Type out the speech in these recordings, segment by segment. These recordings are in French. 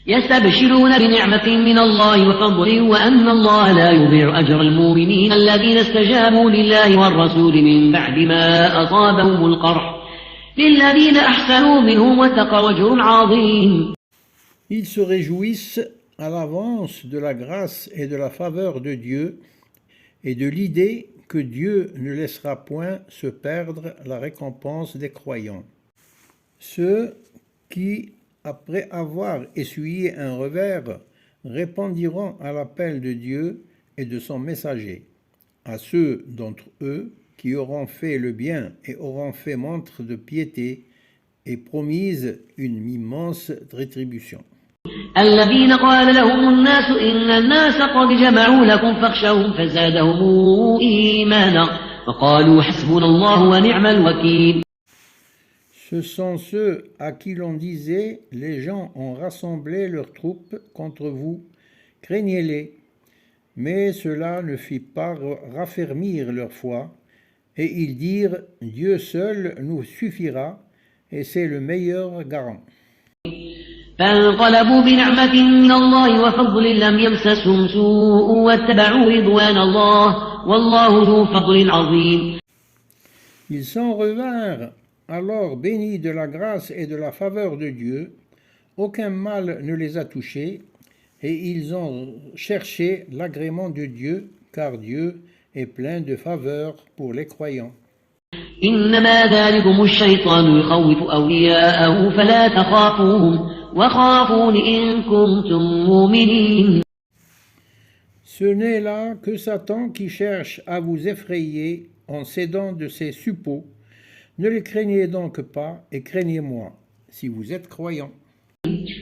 يستبشرون بنعمة من الله وفضل وأن الله لا يضيع أجر المؤمنين الذين استجابوا لله والرسول من بعد ما أصابهم القرح للذين أحسنوا منهم واتقوا أجر عظيم. Ils se réjouissent à l'avance de la grâce et de la faveur de Dieu et de l'idée que Dieu ne laissera point se perdre la récompense des croyants. Ceux qui, après avoir essuyé un revers, répondiront à l'appel de Dieu et de son messager, à ceux d'entre eux qui auront fait le bien et auront fait montre de piété et promise une immense rétribution. الذين قال لهم الناس إن الناس قد جمعوا لكم فاخشوهم فزادهم إيمانا وقالوا حسبنا الله ونعم الوكيل. Ce sont ceux à qui l'on disait, les gens ont rassemblé leurs troupes contre vous, craignez-les. Mais cela ne fit pas raffermir leur foi, et ils dirent, Dieu seul nous suffira, et c'est le meilleur garant. فانقلبوا بنعمة من الله وفضل لم يمسسهم سوء واتبعوا رضوان الله والله ذو فضل عظيم. Ils s'en revinrent alors bénis de la grâce et de la faveur de Dieu, aucun mal ne les a touchés, et ils ont cherché l'agrément de Dieu, car Dieu est plein de faveurs pour les croyants. إنما ذلكم الشيطان يخوف أولياءه فلا تخافوهم وخافون إن كنتم مؤمنين. Ce n'est là que Satan qui cherche à vous effrayer en s'aidant de ses suppôts. Ne les craignez donc pas et craignez-moi, si vous êtes croyants.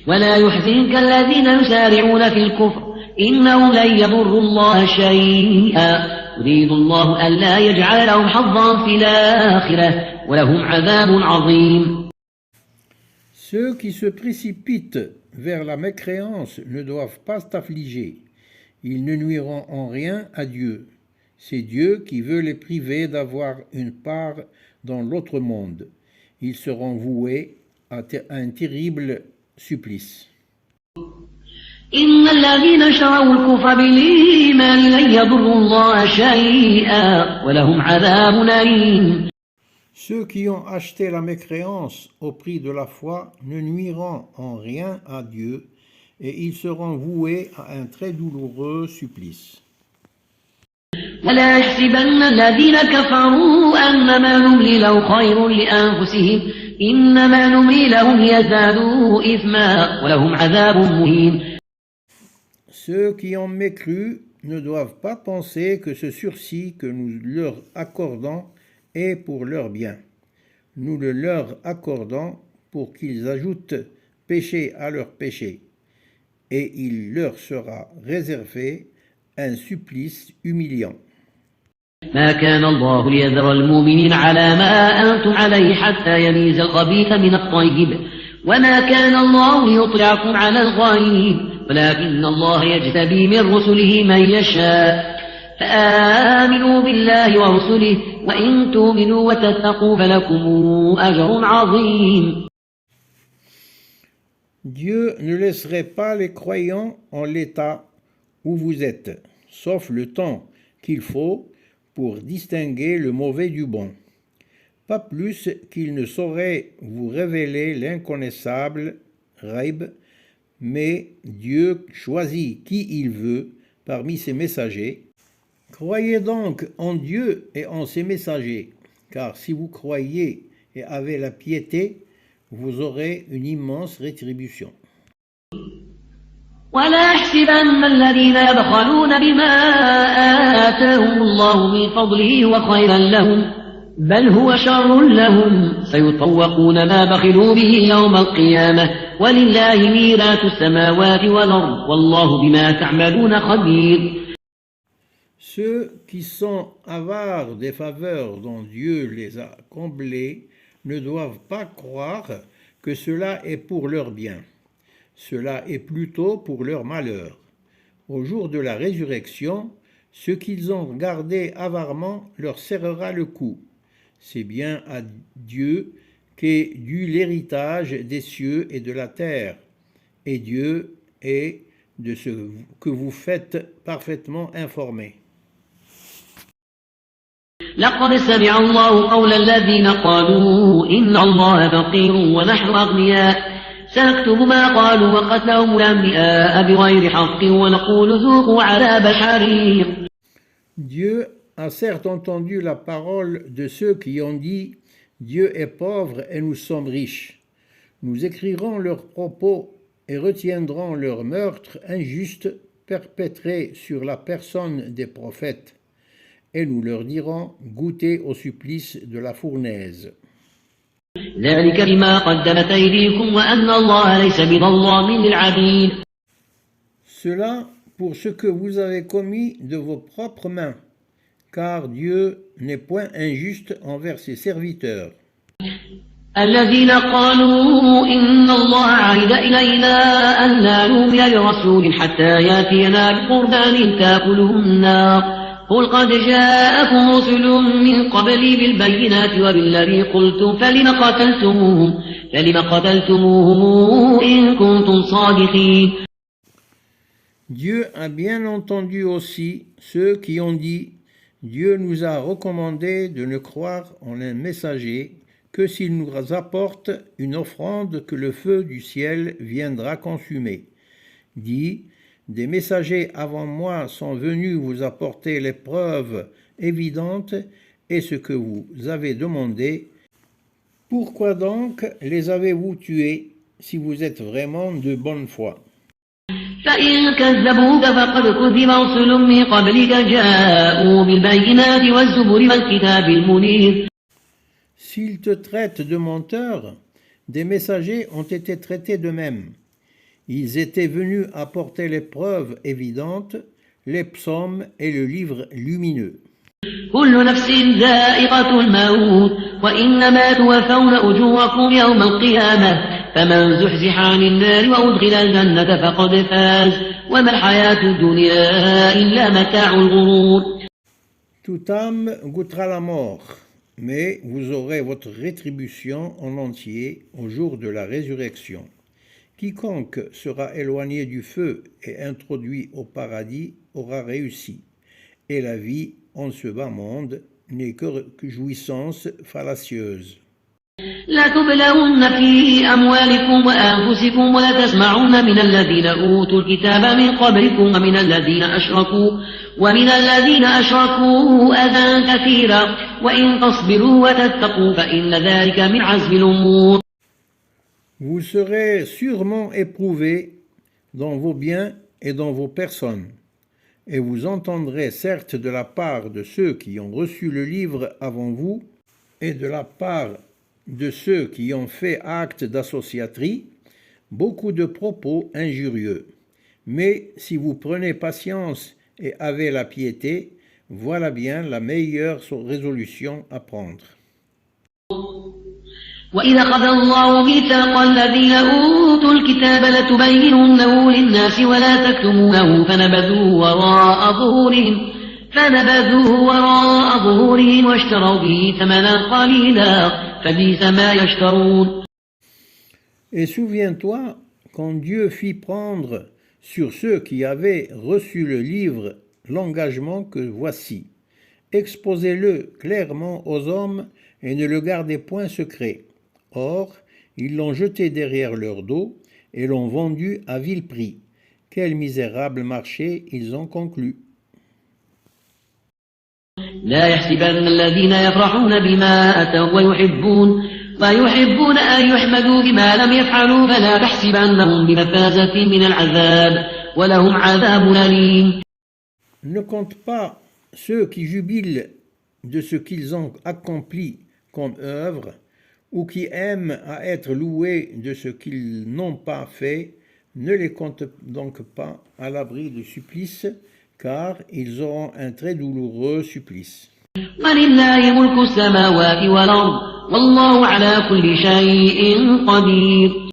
ولا يحزنك الذين يسارعون في الكفر إنهم لن يضروا الله شيئا يريد الله ألا يجعل لهم حظا في الآخرة ولهم عذاب عظيم. Ceux qui se précipitent vers la mécréance ne doivent pas t'affliger. Ils ne nuiront en rien à Dieu. C'est Dieu qui veut les priver d'avoir une part dans l'autre monde. Ils seront voués à un terrible supplice. إن الذين اشتروا الكفر بالإيمان لن يضروا الله شيئا ولهم عذاب أليم. Ceux qui ont acheté la mécréance au prix de la foi ne nuiront en rien à Dieu et ils seront voués à un très douloureux supplice. ولا يحسبن الذين كفروا أنما نملي لهم خير لأنفسهم إنما نملي لهم ليزدادوا إثما ولهم عذاب مهين. Ceux qui ont mécru ne doivent pas penser que ce sursis que nous leur accordons est pour leur bien. Nous le leur accordons pour qu'ils ajoutent péché à leur péché, et il leur sera réservé un supplice humiliant. ما كان الله ليذر المؤمنين على ما أنتم عليه حتى يميز الخبيث من الطيب وما كان الله ليطلعكم على الغيب ولكن الله يجتبي من رسله من يشاء فآمنوا بالله ورسله وإن تؤمنوا وتتقوا فلكم أجر عظيم. Dieu ne laisserait pas les croyants en l'état où vous êtes, sauf le temps qu'il faut pour distinguer le mauvais du bon. Pas plus qu'il ne saurait vous révéler l'inconnaissable, Ghaib, mais Dieu choisit qui il veut parmi ses messagers. Croyez donc en Dieu et en ses messagers, car si vous croyez et avez la piété, vous aurez une immense rétribution. ولا يحسبن الذين يبخلون بما آتاهم الله من فضله هو خيرا لهم بل هو شر لهم سيطوقون ما بخلوا به يوم القيامة ولله ميراث السماوات والأرض والله بما تعملون خبير. Ceux qui sont avares des faveurs dont Dieu les a comblés ne doivent pas croire que cela est pour leur bien. Cela est plutôt pour leur malheur. Au jour de la résurrection, ce qu'ils ont gardé avarement leur serrera le cou. C'est bien à Dieu qu'est dû l'héritage des cieux et de la terre. et Dieu est de ce que vous faites parfaitement informé. لقد سمع الله قول الذين قالوا إن الله فقير ونحن أغنياء سنكتب ما قالوا وقتلهم الأنبياء بغير حق ونقول ذوقوا عذاب الحريق. Dieu a certes entendu la parole de ceux qui ont dit « Dieu est pauvre et nous sommes riches ». Nous écrirons leurs propos et retiendrons leurs meurtres injustes perpétrés sur la personne des prophètes. Et nous leur dirons « Goûtez au supplice de la fournaise ». ذلك بما قدمت أيديكم وأن الله ليس بظلام للعبيد. Cela pour ce que vous avez commis de vos propres mains, car Dieu n'est point injuste envers ses serviteurs. الذين قالوا إن الله عهد إلينا أن لا نؤمن لرسول حتى يأتينا بقربان تأكله النار قل قد جاءكم رسل من قبلي بالبينات وبالذي قلتم فلم قتلتموهم إن كنتم صادقين. Dieu a bien entendu aussi ceux qui ont dit « Dieu nous a recommandé de ne croire en un messager que s'il nous apporte une offrande que le feu du ciel viendra consumer. » Dit « Des messagers avant moi sont venus vous apporter les preuves évidentes et ce que vous avez demandé. Pourquoi donc les avez-vous tués si vous êtes vraiment de bonne foi ?» فإن كذبوك فقد كذب رسل من قبلك جاءوا بالبينات والزبر والكتاب المنير. S'ils te traitent de menteur, des messagers ont été traités de même. Ils étaient venus apporter les preuves évidentes, les psaumes et le livre lumineux. كل نفس ذائقة الموت وإنما توفون أجوركم يوم القيامة فمن زحزح عن النار وأدخل الجنة فقد فاز وما الحياة الدنيا إلا متاع الغرور. Toute âme goûtera la mort, mais vous aurez votre rétribution en entier au jour de la résurrection. Quiconque sera éloigné du feu et introduit au paradis aura réussi, et la vie en ce bas monde n'est que jouissance fallacieuse. لتبلون في أموالكم وأنفسكم ولتسمعون من الذين أوتوا الكتاب من قبلكم ومن الذين أشركوا أذى كثيرا وإن تصبروا وتتقوا فإن ذلك من عزم الأمور. Vous serez sûrement éprouvés dans vos biens et dans vos personnes, et vous entendrez certes de la part de ceux qui ont reçu le livre avant vous, et de la part de ceux qui ont fait acte d'associaterie, beaucoup de propos injurieux. Mais si vous prenez patience et avez la piété, voilà bien la meilleure résolution à prendre. وإذا أخذ الله ميثاق الذين أوتوا الكتاب لتبيننه للناس ولا تكتمونه فنبذوه وراء ظهورهم واشتروا به ثمنا قليلا فبئس ما يشترون. Et souviens-toi quand Dieu fit prendre sur ceux qui avaient reçu le livre l'engagement que voici. Exposez-le clairement aux hommes et ne le gardez point secret. Or, ils l'ont jeté derrière leur dos et l'ont vendu à vil prix. Quel misérable marché ils ont conclu. لا يحسبن الذين يفرحون بما أتوا ويحبون أن يحمدوا بما لم يفعلوا فلا تحسبنهم بمفازة من العذاب ولهم عذاب أليم. Ne compte pas ceux qui jubilent de ce qu'ils ont accompli comme œuvre, ou qui aiment à être loués de ce qu'ils n'ont pas fait, ne les compte donc pas à l'abri de supplice, car ils auront un très douloureux supplice. وَلِلَّهِ مُلْكُ السَّمَاوَاتِ وَالْأَرْضِ وَاللَّهُ عَلَى كُلِّ شَيْءٍ قَدِيرٌ.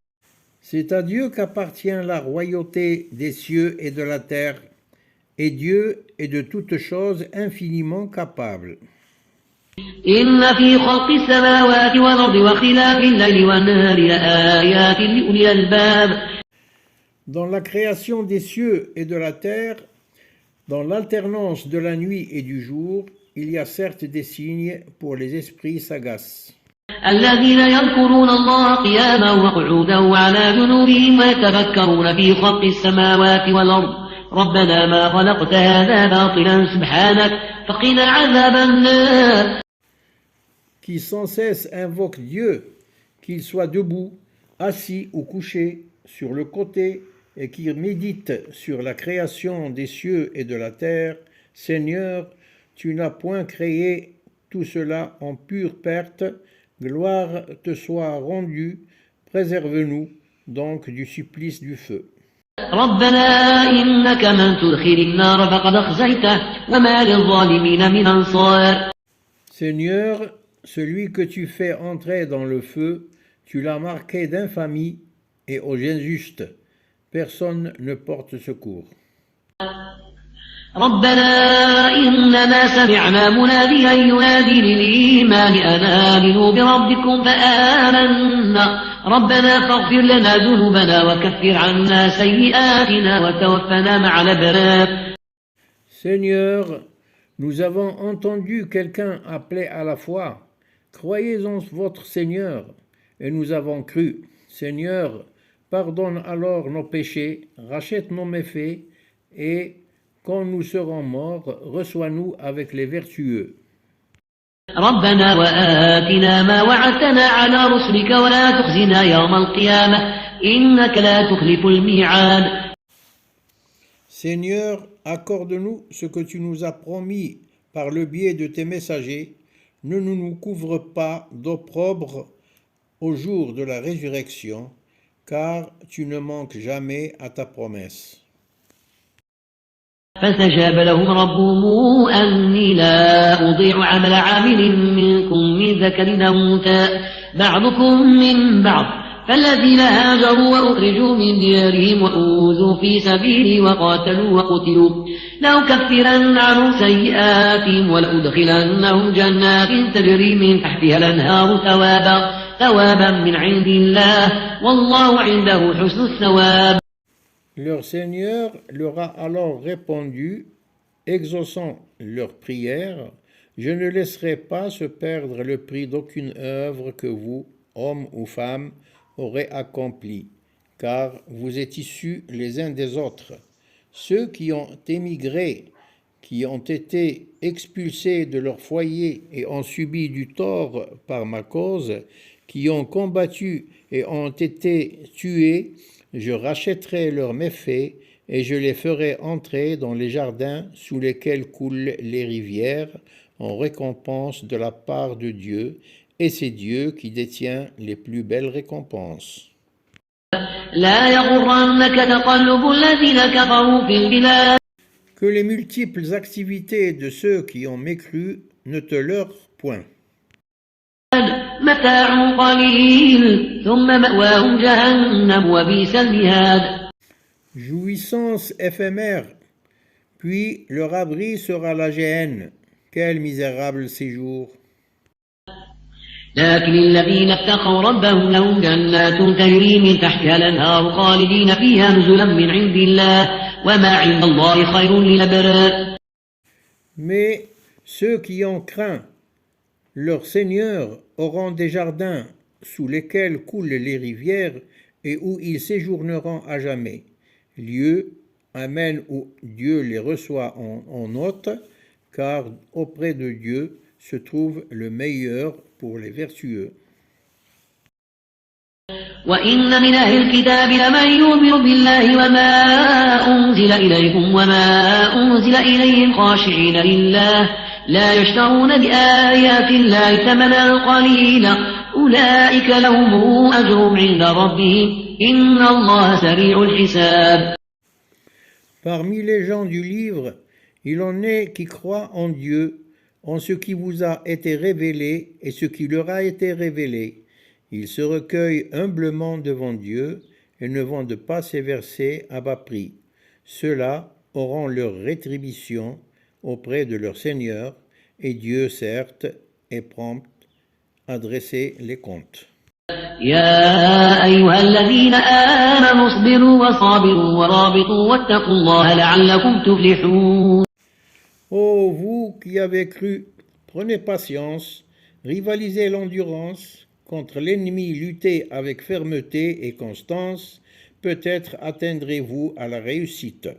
C'est à Dieu qu'appartient la royauté des cieux et de la terre, et Dieu est de toutes choses infiniment capable. إن في خلق السماوات والأرض واختلاف الليل والنهار لآيات لأولي الألباب. Dans la création des cieux et de la terre, dans l'alternance de la nuit et du jour, il y a certes des signes pour les esprits sagaces. الذين يذكرون الله قياما وقعودا وعلى جنوبهم ويتفكرون في خلق السماوات والأرض ربنا ما خلقت هذا باطلا سبحانك فقنا عذاب النار. Qui sans cesse invoquent Dieu, qu'il soit debout, assis ou couché, sur le côté, et qui médite sur la création des cieux et de la terre, Seigneur, tu n'as point créé tout cela en pure perte, gloire te soit rendue, préserve-nous donc du supplice du feu. ربنا إنك من تدخل النار فقد أخزيته وما للظالمين من أنصار. Seigneur, celui que tu fais entrer dans le feu, tu l'as marqué d'infamie, et aux injustes, personne ne porte secours. ربنا إننا سمعنا مناديا ينادي للإيمان أن آمنوا بربكم فآمنا ربنا فاغفر لنا ذنوبنا وكفر عنا سيئاتنا وتوفنا مع الأبرار. Seigneur, nous avons entendu quelqu'un appeler à la foi. Croyez en votre Seigneur, et nous avons cru. Seigneur, pardonne alors nos péchés, rachète nos méfaits, et quand nous serons morts, reçois-nous avec les vertueux. ربنا وآتنا ما وعدتنا على رسلك ولا تخزنا يوم القيامة إنك لا تخلف الميعاد. Seigneur, accorde-nous ce que tu nous as promis par le biais de tes messagers. Ne nous couvre pas d'opprobre au jour de la résurrection, car tu ne manques jamais à ta promesse. فاستجاب لهم ربهم أني لا أضيع عمل عامل منكم من ذكر أو أنثى بعضكم من بعض فالذين هاجروا وأخرجوا من ديارهم وأوذوا في سبيلي وقاتلوا وقتلوا لأكفرن عنهم سيئاتهم ولأدخلنهم جنات تجري من تحتها الأنهار ثوابا من عند الله والله عنده حسن الثواب. Leur Seigneur leur a alors répondu, exaucant leur prière, « Je ne laisserai pas se perdre le prix d'aucune œuvre que vous, hommes ou femmes, aurez accomplie, car vous êtes issus les uns des autres. Ceux qui ont émigré, qui ont été expulsés de leur foyer et ont subi du tort par ma cause, qui ont combattu et ont été tués, je rachèterai leurs méfaits et je les ferai entrer dans les jardins sous lesquels coulent les rivières en récompense de la part de Dieu, et c'est Dieu qui détient les plus belles récompenses. Que les multiples activités de ceux qui ont mécru ne te leurrent point. Jouissance éphémère, puis leur abri sera la géhenne. Quel misérable séjour! لكن الذين اتقوا ربهم لهم جنات تجري من تحتها الأنهار خالدين فيها نزلا من عند الله وما عند الله خير للأبرار. Mais ceux qui ont craint leur Seigneur auront des jardins sous lesquels coulent les rivières et où ils séjourneront à jamais. Lieu, amen, où Dieu les reçoit en hôte, car auprès de Dieu se trouve le meilleur pour les vertueux. وإن من أهل الكتاب لمن يؤمن بالله وما أنزل إليكم وما أنزل إليهم خاشعين لله لا يشترون بآيات الله ثمنا قليلا أولئك لهم أجرهم عند ربهم إن الله سريع الحساب. Parmi les gens du livre, il en est qui croient en Dieu, en ce qui vous a été révélé et ce qui leur a été révélé. Ils se recueillent humblement devant Dieu et ne vendent pas ces versets à bas prix. Ceux-là auront leur rétribution auprès de leur Seigneur, et Dieu, certes, est prompt à dresser les comptes. يا أيها الذين آمنوا اصبروا وصابروا ورابطوا واتقوا الله لعلكم تفلحون. Ô vous qui avez cru, prenez patience, rivalisez l'endurance, contre l'ennemi luttez avec fermeté et constance, peut-être atteindrez-vous à la réussite.